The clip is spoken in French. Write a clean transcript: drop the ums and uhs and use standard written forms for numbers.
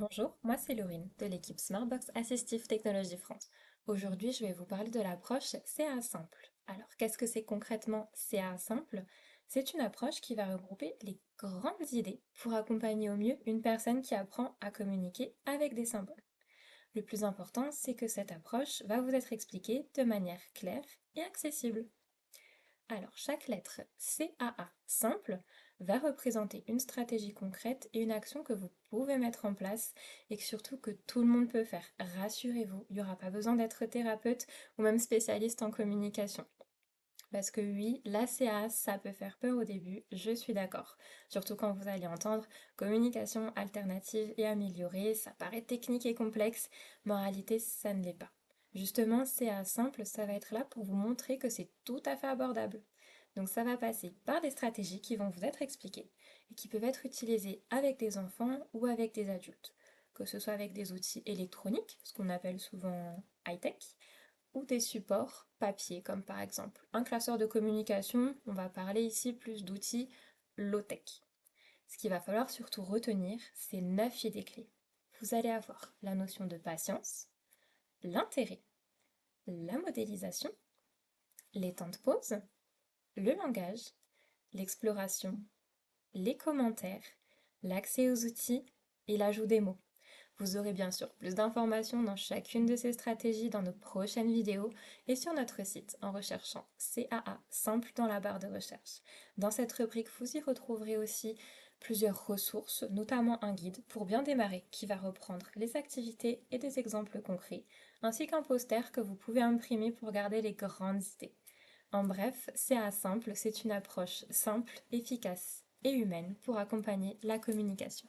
Bonjour, moi c'est Laurine de l'équipe Smartbox Assistive Technologie France. Aujourd'hui, je vais vous parler de l'approche CA Simple. Alors, qu'est-ce que c'est concrètement CA Simple? C'est une approche qui va regrouper les grandes idées pour accompagner au mieux une personne qui apprend à communiquer avec des symboles. Le plus important, c'est que cette approche va vous être expliquée de manière claire et accessible. Alors, chaque lettre CAA simple va représenter une stratégie concrète et une action que vous pouvez mettre en place et que surtout que tout le monde peut faire. Rassurez-vous, il n'y aura pas besoin d'être thérapeute ou même spécialiste en communication. Parce que oui, la CAA, ça peut faire peur au début, je suis d'accord. Surtout quand vous allez entendre communication alternative et améliorée, ça paraît technique et complexe, mais en réalité, ça ne l'est pas. Justement, CA simple, ça va être là pour vous montrer que c'est tout à fait abordable. Donc ça va passer par des stratégies qui vont vous être expliquées et qui peuvent être utilisées avec des enfants ou avec des adultes, que ce soit avec des outils électroniques, ce qu'on appelle souvent high-tech, ou des supports papier, comme par exemple un classeur de communication. On va parler ici plus d'outils low-tech. Ce qu'il va falloir surtout retenir, c'est 9 idées clés. Vous allez avoir la notion de patience, l'intérêt, la modélisation, les temps de pause, le langage, l'exploration, les commentaires, l'accès aux outils et l'ajout des mots. Vous aurez bien sûr plus d'informations dans chacune de ces stratégies dans nos prochaines vidéos et sur notre site en recherchant CAA simple dans la barre de recherche. Dans cette rubrique, vous y retrouverez aussi plusieurs ressources, notamment un guide pour bien démarrer qui va reprendre les activités et des exemples concrets, ainsi qu'un poster que vous pouvez imprimer pour garder les grandes idées. En bref, CA simple, c'est une approche simple, efficace et humaine pour accompagner la communication.